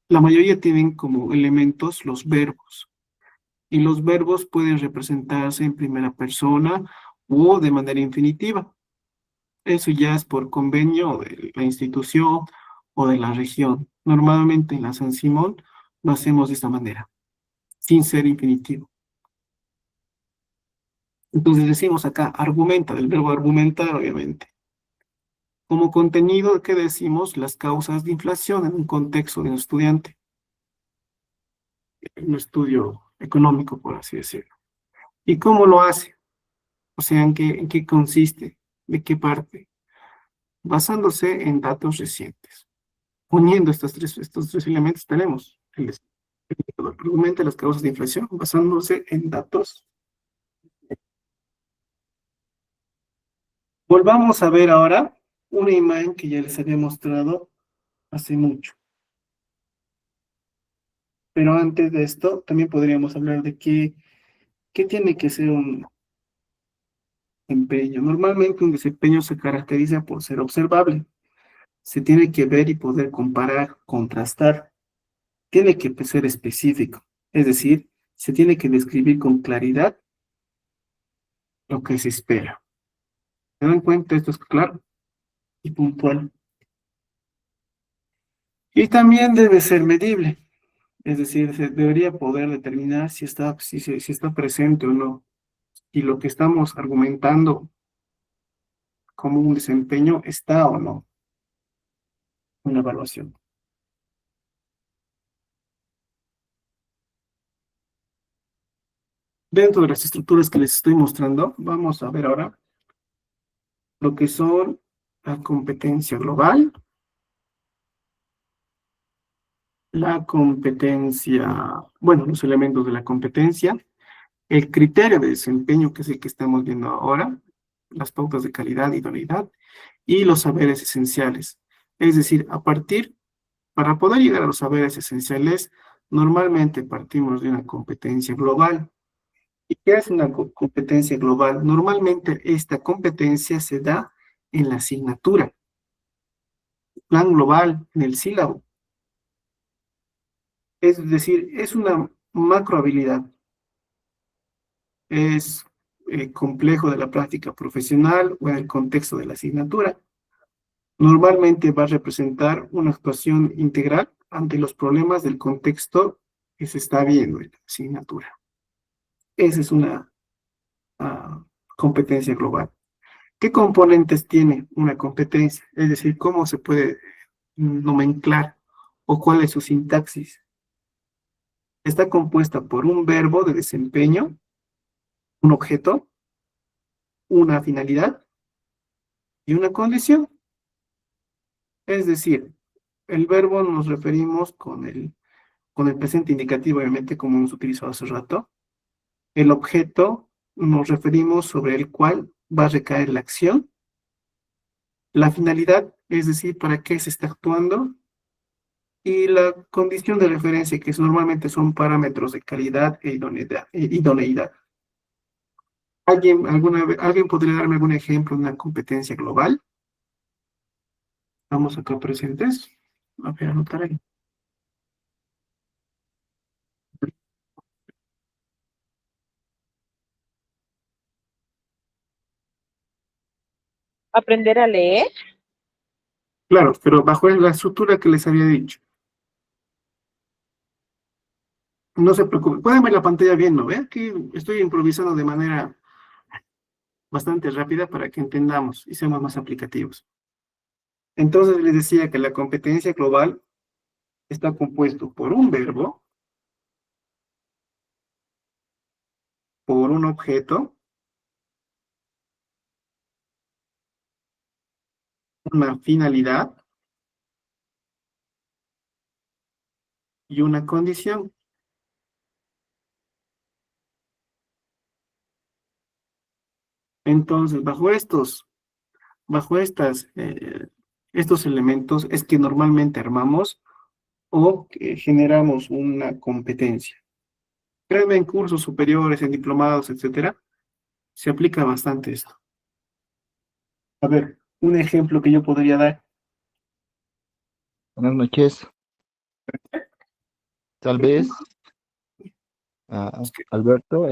la mayoría tienen como elementos los verbos. Y los verbos pueden representarse en primera persona o de manera infinitiva. Eso ya es por convenio de la institución o de la región. Normalmente en la San Simón lo hacemos de esta manera, sin ser infinitivo. Entonces decimos acá, argumenta, del verbo argumentar, obviamente. Como contenido, ¿qué decimos? Las causas de inflación en un contexto de un estudiante. Un estudio económico, por así decirlo. ¿Y cómo lo hace? O sea, ¿en qué consiste? ¿De qué parte? Basándose en datos recientes. Uniendo estos tres elementos tenemos el argumenta las causas de inflación basándose en datos. Volvamos a ver ahora una imagen que ya les había mostrado hace mucho. Pero antes de esto, también podríamos hablar de qué tiene que ser un desempeño. Normalmente un desempeño se caracteriza por ser observable. Se tiene que ver y poder comparar, contrastar. Tiene que ser específico. Es decir, se tiene que describir con claridad lo que se espera. ¿Se dan cuenta? Esto es claro y puntual. Y también debe ser medible. Es decir, se debería poder determinar si está presente o no. Y lo que estamos argumentando como un desempeño está o no en una evaluación. Dentro de las estructuras que les estoy mostrando, vamos a ver ahora lo que son la competencia global, La competencia, bueno, los elementos de la competencia, el criterio de desempeño, que es el que estamos viendo ahora, las pautas de calidad, idoneidad, y los saberes esenciales. Es decir, para poder llegar a los saberes esenciales, normalmente partimos de una competencia global. ¿Y qué es una competencia global? Normalmente esta competencia se da en la asignatura, plan global, en el sílabo. Es decir, es una macro habilidad. Es complejo de la práctica profesional o en el contexto de la asignatura. Normalmente va a representar una actuación integral ante los problemas del contexto que se está viendo en la asignatura. Esa es una competencia global. ¿Qué componentes tiene una competencia? Es decir, cómo se puede nomenclar o cuál es su sintaxis. Está compuesta por un verbo de desempeño, un objeto, una finalidad y una condición. Es decir, el verbo nos referimos con el presente indicativo, obviamente, como hemos utilizado hace rato. El objeto nos referimos sobre el cual va a recaer la acción. La finalidad, es decir, para qué se está actuando. Y la condición de referencia, que normalmente son parámetros de calidad e idoneidad. ¿Alguien podría darme algún ejemplo de una competencia global? Vamos acá presentes. A ver, anotar ahí. Aprender a leer. Claro, pero bajo la estructura que les había dicho. No se preocupen. Pueden ver la pantalla bien, ¿no? Vean que estoy improvisando de manera bastante rápida para que entendamos y seamos más aplicativos. Entonces les decía que la competencia global está compuesto por un verbo, por un objeto, una finalidad y una condición. Entonces, estos elementos es que normalmente armamos o generamos una competencia. Créanme, en cursos superiores, en diplomados, etcétera, se aplica bastante esto. A ver, un ejemplo que yo podría dar. Buenas noches. Tal vez, Alberto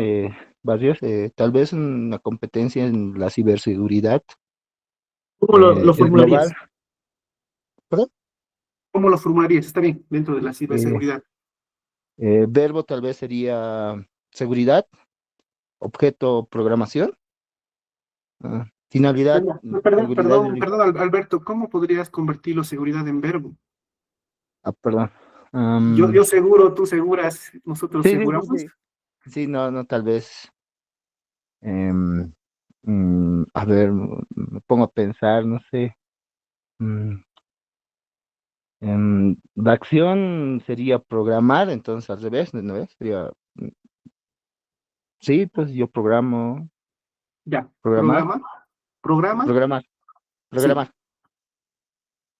Barrios, tal vez una competencia en la ciberseguridad ¿Cómo lo es formularías? global. ¿Perdón? ¿Cómo lo formularías? Está bien, dentro de la Eh, ciberseguridad. Verbo tal vez sería seguridad, objeto programación, finalidad, seguridad de Perdón, Alberto, ¿cómo podrías convertirlo seguridad en verbo? perdón. Yo seguro, tú seguras, nosotros Sí, sí, sí, seguramos. sí. Sí, no, tal vez. em, a ver, me pongo a pensar, no sé. mm, la acción sería programar, entonces al revés, ¿no ves? Sería, sí, pues yo programo, Ya, programar, programa, programar, sí. programar,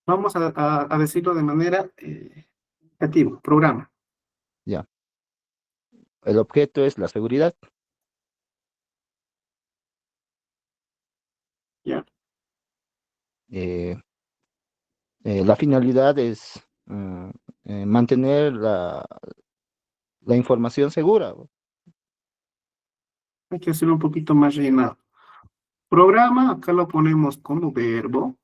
Vamos a decirlo de manera activa, programa. ya. El objeto es la seguridad. Ya. eh, la finalidad es mantener la información segura. Hay que hacerlo un poquito más rellenado. Programa, acá lo ponemos como verbo.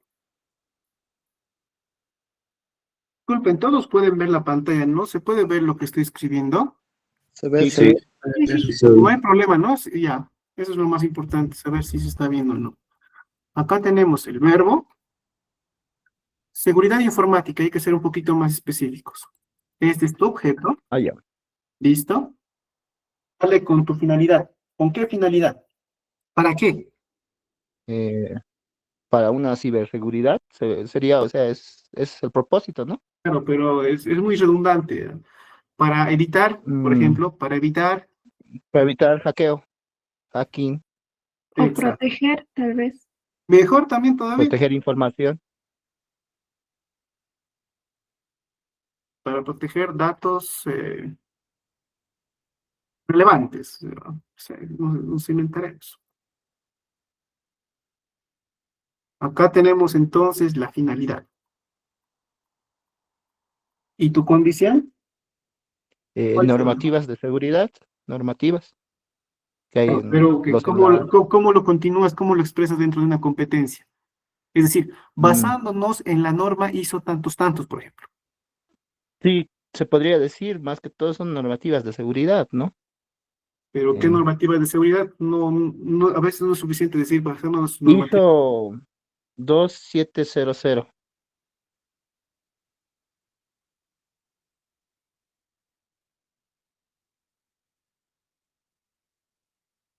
Disculpen, todos pueden ver la pantalla, ¿no? ¿Se puede ver lo que estoy escribiendo? Se ve, Sí, se ve. No hay problema, ¿no? Sí, ya, eso es lo más importante, saber si se está viendo o no. Acá tenemos el verbo. Seguridad informática, hay que ser un poquito más específicos. Este es tu objeto, Ya. ¿listo? Sale con tu finalidad. ¿Con qué finalidad? ¿Para qué? Para una ciberseguridad sería, o sea, es el propósito, ¿no? Claro, pero es muy redundante. Para evitar, por Mm, ejemplo, para evitar, para evitar hackeo, hacking, O exacto. proteger, tal vez. Mejor también todavía, proteger información. para proteger datos relevantes. O sea, nos inventaremos. Acá tenemos entonces la finalidad. ¿Y tu condición? ¿Cuál sería? Normativas de seguridad, normativas que hay Ah, en pero los ¿cómo, enlaces. cómo lo continúas, cómo lo expresas dentro de una competencia? Es decir, basándonos en la norma ISO tantos tantos, por ejemplo. Sí, se podría decir, más que todo son normativas de seguridad, ¿no? Pero ¿qué Eh, normativa de seguridad? A veces no es suficiente decir basándonos en normativa ISO 2700.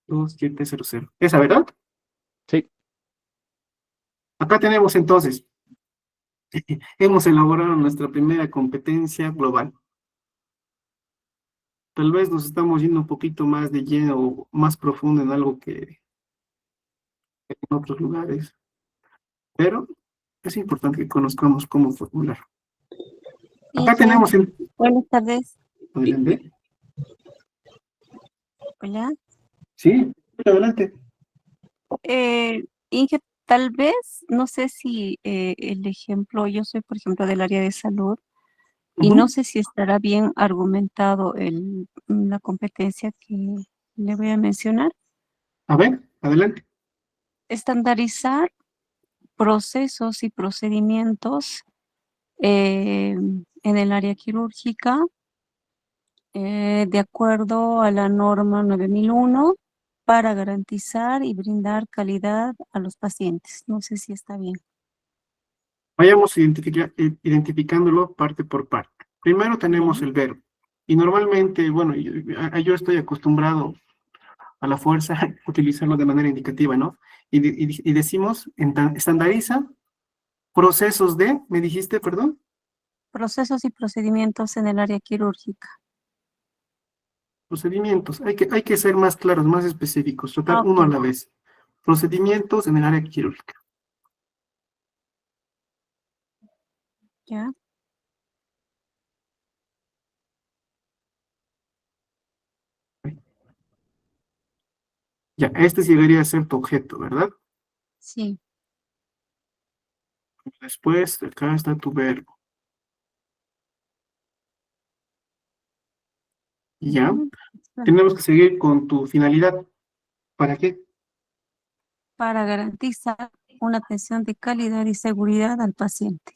2700. ¿Esa, verdad? Sí, Acá tenemos entonces, hemos elaborado nuestra primera competencia global. Tal vez nos estamos yendo un poquito más de lleno o más profundo en algo que en otros lugares, pero es importante que conozcamos cómo formular. Acá Inge, tenemos en... buenas tardes. Adelante. Hola. Sí, adelante. Inge, tal vez, no sé si el ejemplo, yo soy, por ejemplo, del área de salud y no Ujú. sé si estará bien argumentado la competencia que le voy a mencionar. A ver, adelante. Estandarizar procesos y procedimientos en el área quirúrgica de acuerdo a la norma 9001 para garantizar y brindar calidad a los pacientes. No sé si está bien. Vayamos identificándolo parte por parte. Primero Ya. tenemos el verbo. Y normalmente, bueno, yo estoy acostumbrado a la fuerza a utilizarlo de manera indicativa, ¿no? Y decimos, estandariza procesos de, ¿me dijiste, perdón? Procesos y procedimientos en el área quirúrgica. Procedimientos. Hay que ser más claros, más específicos, tratar Ah, uno a ok, la vez. Procedimientos en el área quirúrgica. ya. Ya, este sí debería ser tu objeto, ¿verdad? Sí. Después, acá está tu verbo. Ya, Ujú. tenemos que seguir con tu finalidad. ¿Para qué? Para garantizar una atención de calidad y seguridad al paciente.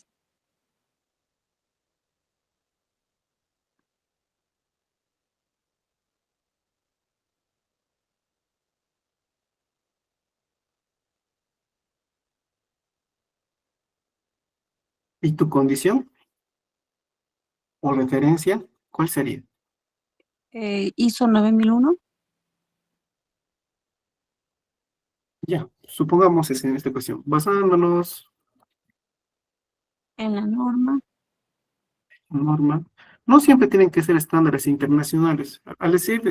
¿Y tu condición o referencia? ¿Cuál sería? ISO 9001 Ya, supongamos es en esta cuestión. Basándonos en la norma. en norma, no siempre tienen que ser estándares internacionales. Al decir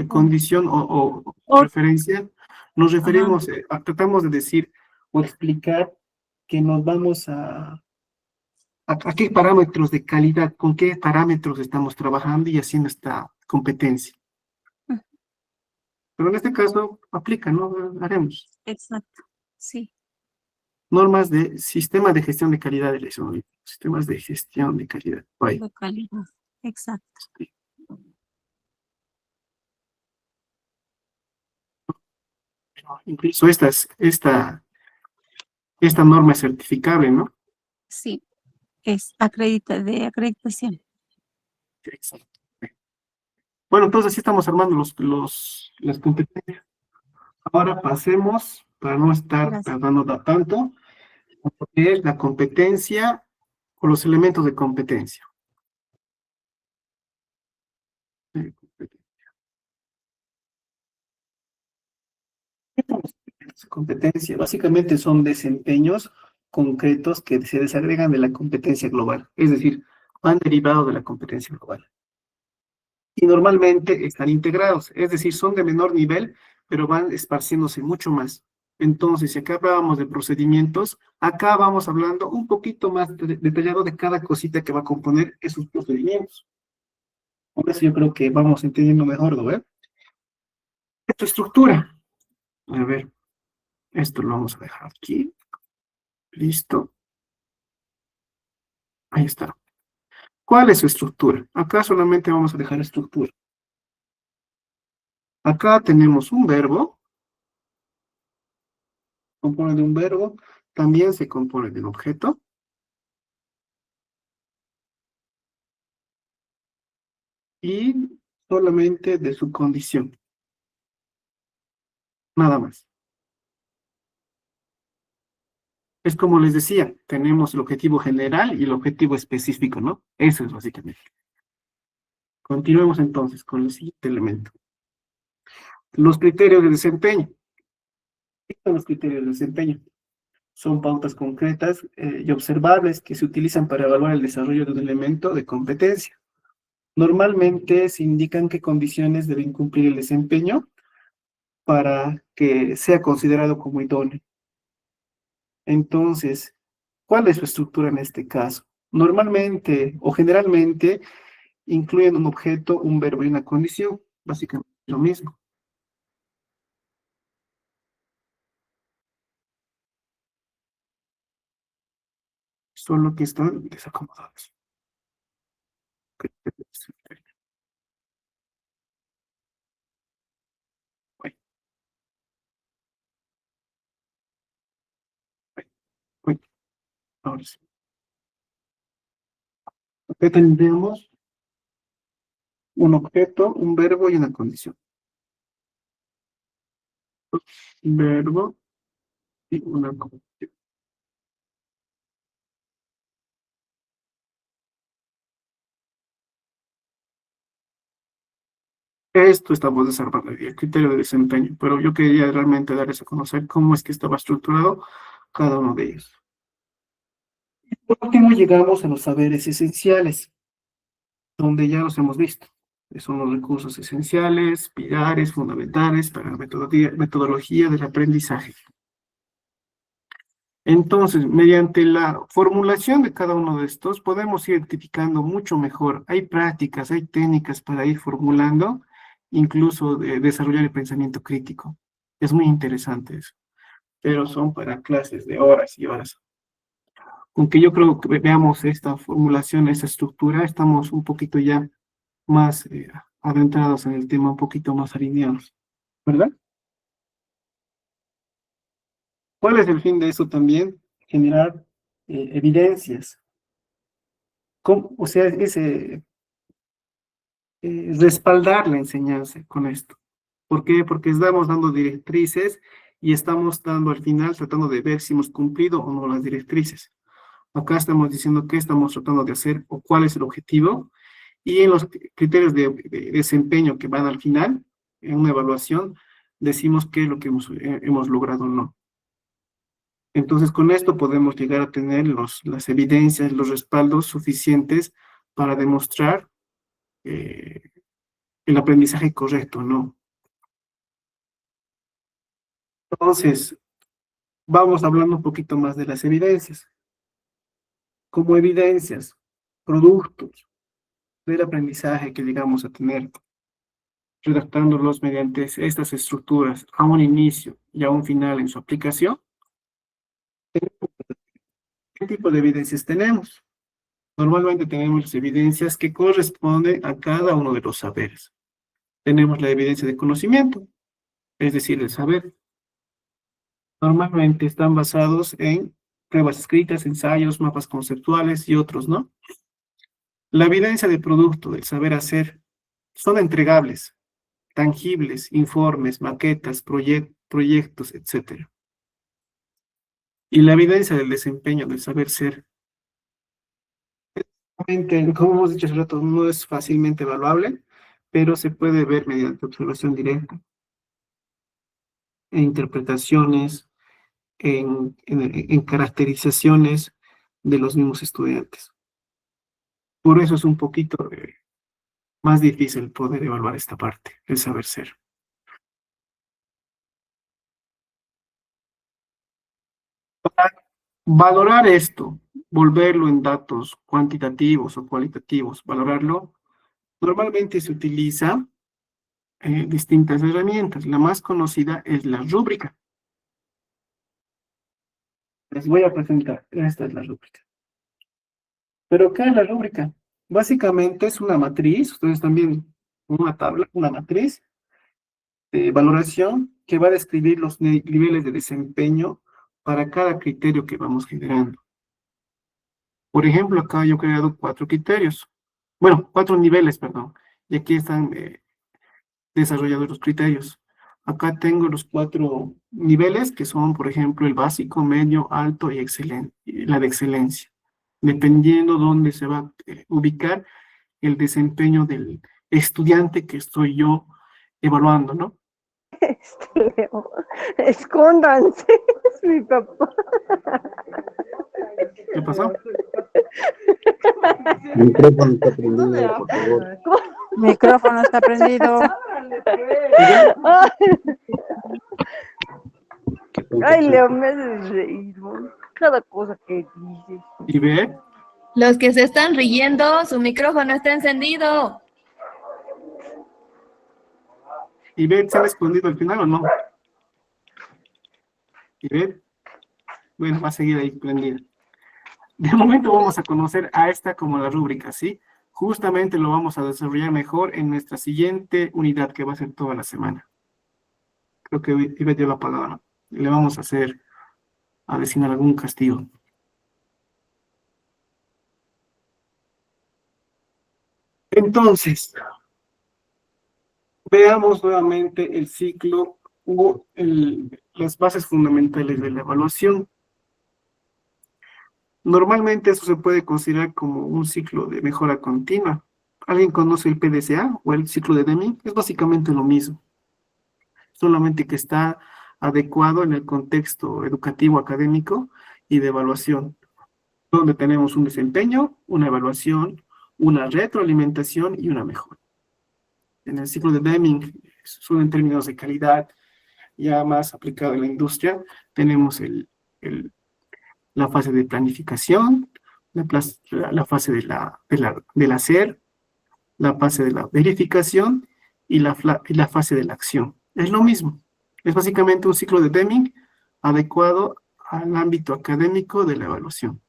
condición o O- referencia, nos ajá, referimos, tratamos de decir o explicar que nos vamos a qué parámetros de calidad, con qué parámetros estamos trabajando y haciendo esta competencia. Pero en este caso aplica, ¿no? Haremos exacto. Sí, normas de sistema de gestión de calidad de la ISO, sistemas de gestión de calidad. Bye. de calidad. Exacto. Incluso esta norma es certificable, ¿no? Sí, es de acreditación. Exacto. Bueno, entonces sí estamos armando las competencias. Ahora pasemos, para no estar Gracias. tardando tanto, a lo que es la competencia o los elementos de competencia. Competencia, básicamente son desempeños concretos que se desagregan de la competencia global. Es decir, van derivados de la competencia global. Y normalmente están integrados, es decir, son de menor nivel, pero van esparciéndose mucho más. Entonces, si acá hablábamos de procedimientos, acá vamos hablando un poquito más detallado de cada cosita que va a componer esos procedimientos. Por eso yo creo que vamos entendiendo mejor, ¿no? Esta estructura. A ver, esto lo vamos a dejar aquí. Listo. Ahí está. ¿Cuál es su estructura? Acá solamente vamos a dejar estructura. Acá tenemos un verbo. Compone de un verbo. También se compone de un objeto. Y solamente de su condición. Nada más. Es como les decía, tenemos el objetivo general y el objetivo específico, ¿no? Eso es básicamente. Continuemos entonces con el siguiente elemento. Los criterios de desempeño. ¿Qué son los criterios de desempeño? Son pautas concretas y observables que se utilizan para evaluar el desarrollo de un elemento de competencia. Normalmente se indican qué condiciones deben cumplir el desempeño para que sea considerado como idóneo. Entonces, ¿cuál es su estructura en este caso? Normalmente o generalmente incluyen un objeto, un verbo y una condición, básicamente lo mismo. Solo que están desacomodados. Uy, uy, uy, ahora sí. Acá tendríamos un objeto, un verbo y una condición. Verbo y una condición. Esto estamos desarrollando el criterio de desempeño, pero yo quería realmente darles a conocer cómo es que estaba estructurado cada uno de ellos. Por último, llegamos a los saberes esenciales, donde ya los hemos visto. Son los recursos esenciales, pilares fundamentales para la metodología del aprendizaje. Entonces, mediante la formulación de cada uno de estos, podemos ir identificando mucho mejor. Hay prácticas, hay técnicas para ir formulando, incluso de desarrollar el pensamiento crítico. Es muy interesante eso, pero son para clases de horas y horas. Aunque yo creo que veamos esta formulación, esta estructura, estamos un poquito ya más adentrados en el tema, un poquito más alineados, ¿verdad? ¿Cuál es el fin de eso también? Generar evidencias. O sea, respaldar la enseñanza con esto. ¿Por qué? Porque estamos dando directrices y estamos dando al final, tratando de ver si hemos cumplido o no las directrices. Acá estamos diciendo qué estamos tratando de hacer o cuál es el objetivo. Y en los criterios de desempeño que van al final, en una evaluación, decimos qué es lo que hemos logrado o no. Entonces, con esto podemos llegar a tener las evidencias, los respaldos suficientes para demostrar el aprendizaje correcto, ¿no? Entonces, vamos hablando un poquito más de las evidencias. Como evidencias, productos del aprendizaje que llegamos a tener, redactándolos mediante estas estructuras a un inicio y a un final en su aplicación. ¿Qué tipo de evidencias tenemos? Normalmente tenemos evidencias que corresponden a cada uno de los saberes. Tenemos la evidencia de conocimiento, es decir, el saber. Normalmente están basados en pruebas escritas, ensayos, mapas conceptuales y otros, ¿no? La evidencia de producto, del saber hacer, son entregables, tangibles, informes, maquetas, proyectos, etc. Y la evidencia del desempeño, del saber ser, como hemos dicho hace rato, no es fácilmente evaluable, pero se puede ver mediante observación directa, en interpretaciones, en caracterizaciones de los mismos estudiantes. Por eso es un poquito más difícil poder evaluar esta parte, el saber ser. Para valorar esto, volverlo en datos cuantitativos o cualitativos, valorarlo, normalmente se utiliza distintas herramientas. La más conocida es la rúbrica. Les voy a presentar. Esta es la rúbrica. ¿Pero qué es la rúbrica? Básicamente es una matriz, ustedes también una tabla, una matriz de valoración que va a describir los niveles de desempeño para cada criterio que vamos generando. Por ejemplo, acá yo he creado 4 criterios. Bueno, 4 niveles, perdón. Y aquí están desarrollados los criterios. Acá tengo los 4 niveles que son, por ejemplo, el básico, medio, alto y excelente, y la de excelencia. Dependiendo dónde se va a ubicar el desempeño del estudiante que estoy yo evaluando, ¿no? Escóndanse, es mi papá. ¿Qué pasó? El micrófono está prendido, por favor. Micrófono está prendido. Ay, Leo, me haces reír, ¿no? Cada cosa que dices. ¿Y ve? Los que se están riendo, su micrófono está encendido. ¿Y ve se ha escondido al final o no? ¿Y ve? Bueno, va a seguir ahí prendida. De momento vamos a conocer a esta como la rúbrica, ¿sí? Justamente lo vamos a desarrollar mejor en nuestra siguiente unidad que va a ser toda la semana. Creo que Ivette dio la palabra. Le vamos a designar algún castigo. Entonces, veamos nuevamente el ciclo o las bases fundamentales de la evaluación. Normalmente eso se puede considerar como un ciclo de mejora continua. ¿Alguien conoce el PDCA o el ciclo de Deming? Es básicamente lo mismo, solamente que está adecuado en el contexto educativo académico y de evaluación, donde tenemos un desempeño, una evaluación, una retroalimentación y una mejora. En el ciclo de Deming, son en términos de calidad, ya más aplicado en la industria, tenemos la fase de planificación, la fase del hacer, la fase de la verificación y la fase de la acción. Es lo mismo. Es básicamente un ciclo de Deming adecuado al ámbito académico de la evaluación.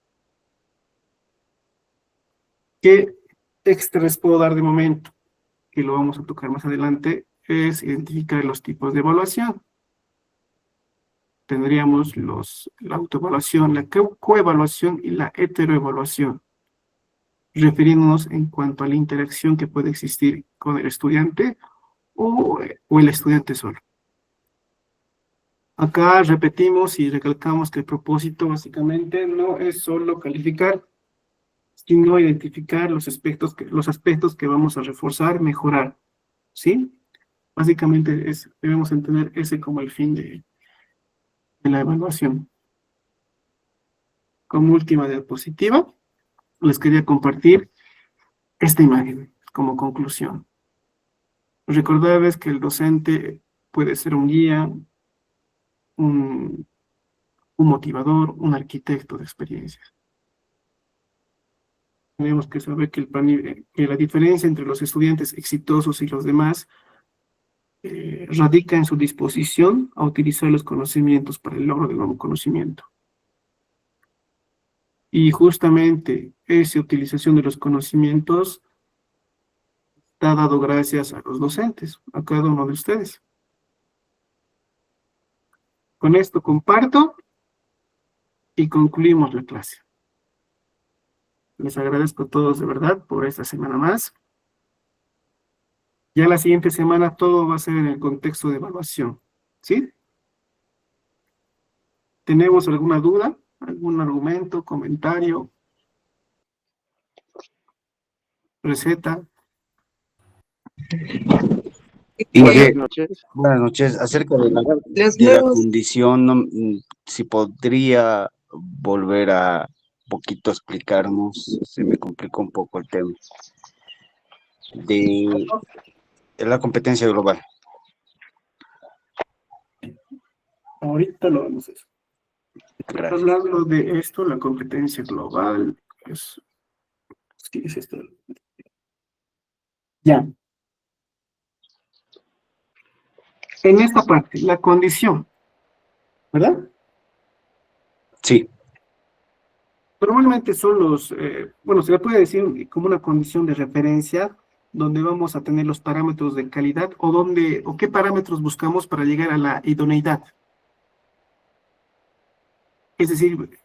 ¿Qué extra les puedo dar de momento? Que lo vamos a tocar más adelante, es identificar los tipos de evaluación. Tendríamos la autoevaluación, la coevaluación y la heteroevaluación, refiriéndonos en cuanto a la interacción que puede existir con el estudiante o el estudiante solo. Acá repetimos y recalcamos que el propósito básicamente no es solo calificar, sino identificar los aspectos que vamos a reforzar, mejorar, ¿sí? Básicamente debemos entender ese como el fin de la evaluación. Como última diapositiva, les quería compartir esta imagen como conclusión. Recordarles que el docente puede ser un guía, un motivador, un arquitecto de experiencias. Tenemos que saber que la diferencia entre los estudiantes exitosos y los demás radica en su disposición a utilizar los conocimientos para el logro del nuevo conocimiento. Y justamente esa utilización de los conocimientos está dado gracias a los docentes, a cada uno de ustedes. Con esto comparto y concluimos la clase. Les agradezco a todos de verdad por esta semana más. Ya la siguiente semana todo va a ser en el contexto de evaluación, ¿sí? ¿Tenemos alguna duda? ¿Algún argumento, comentario? ¿Receta? Buenas noches. Acerca de la condición, si podría volver a poquito explicarnos, se me complicó un poco el tema de la competencia global. Ahorita lo vamos a hacer. Gracias. Hablando de esto, la competencia global, ¿qué es esto? Ya. En esta parte, la condición, ¿verdad? Sí, Normalmente son bueno, se le puede decir como una condición de referencia donde vamos a tener los parámetros de calidad o qué parámetros buscamos para llegar a la idoneidad. Es decir,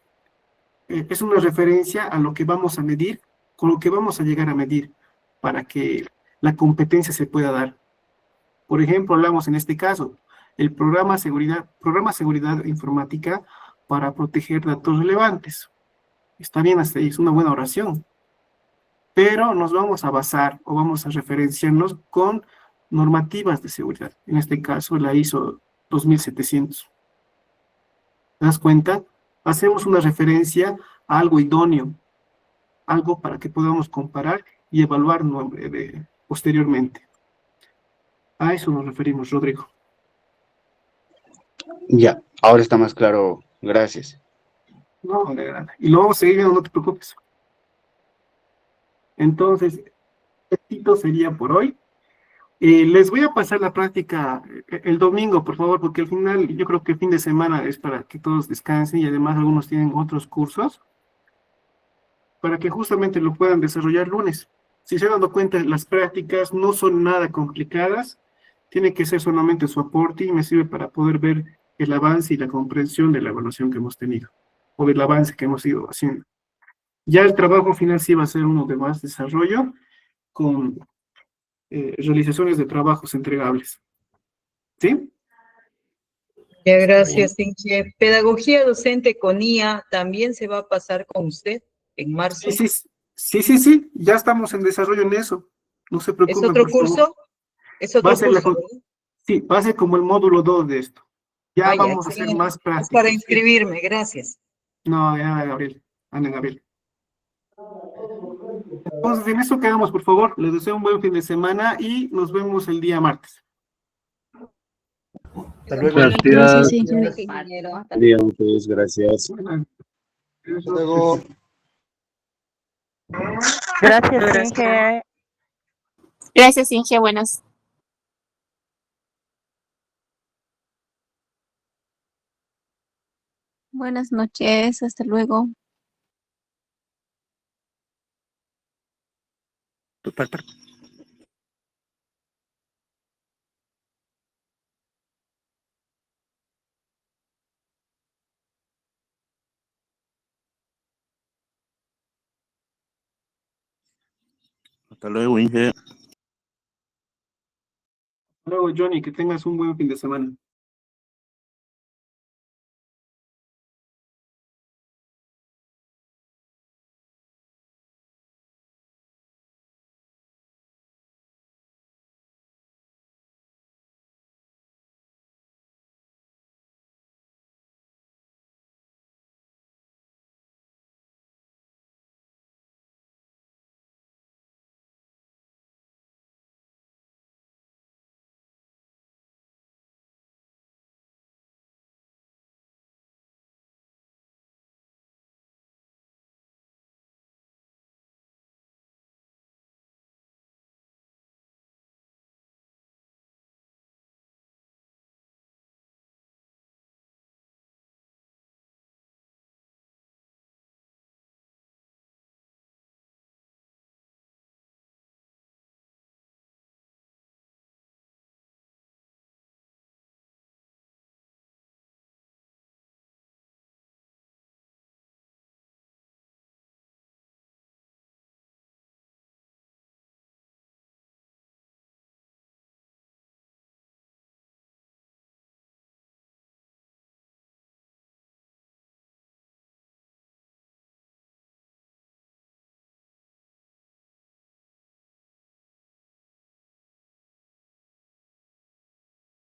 es una referencia a lo que vamos a medir, con lo que vamos a llegar a medir para que la competencia se pueda dar. Por ejemplo, hablamos en este caso, el programa seguridad informática para proteger datos relevantes. Está bien hasta ahí, es una buena oración. Pero nos vamos a basar o vamos a referenciarnos con normativas de seguridad. En este caso, la ISO 2700. ¿Te das cuenta? Hacemos una referencia a algo idóneo, algo para que podamos comparar y evaluar posteriormente. A eso nos referimos, Rodrigo. ya, ahora está más claro, gracias. No, de verdad. Y lo vamos a seguir viendo, no te preocupes. Entonces, esto sería por hoy. Les voy a pasar la práctica el domingo, por favor, porque al final yo creo que el fin de semana es para que todos descansen y además algunos tienen otros cursos, para que justamente lo puedan desarrollar lunes. Si se han dado cuenta, las prácticas no son nada complicadas, tiene que ser solamente su aporte y me sirve para poder ver el avance y la comprensión de la evaluación que hemos tenido, o del avance que hemos ido haciendo. Ya el trabajo final sí va a ser uno de más desarrollo, con realizaciones de trabajos entregables. ¿Sí? Ya, gracias, Inge. Pedagogía docente con IA también se va a pasar con usted en marzo. Sí, ya estamos en desarrollo en eso. No se ¿Es preocupen, otro por favor. curso? ¿Es Va a otro ser curso, verdad? sí, va a ser como el módulo 2 de esto. Ya Ah, ya, vamos a hacer excelente. más Es para prácticos. inscribirme, gracias. No, ya, Gabriel. Ana, Gabriel. Entonces, en eso quedamos, por favor. Les deseo un buen fin de semana y nos vemos el día martes. Hasta luego. Gracias, Inge. Gracias, ingeniero. Hasta Bien, pues, gracias. Hasta luego. Gracias, Inge. Gracias, Inge. Buenas. Buenas noches, hasta luego. Hasta luego, Inge. Hasta luego, Johnny, que tengas un buen fin de semana.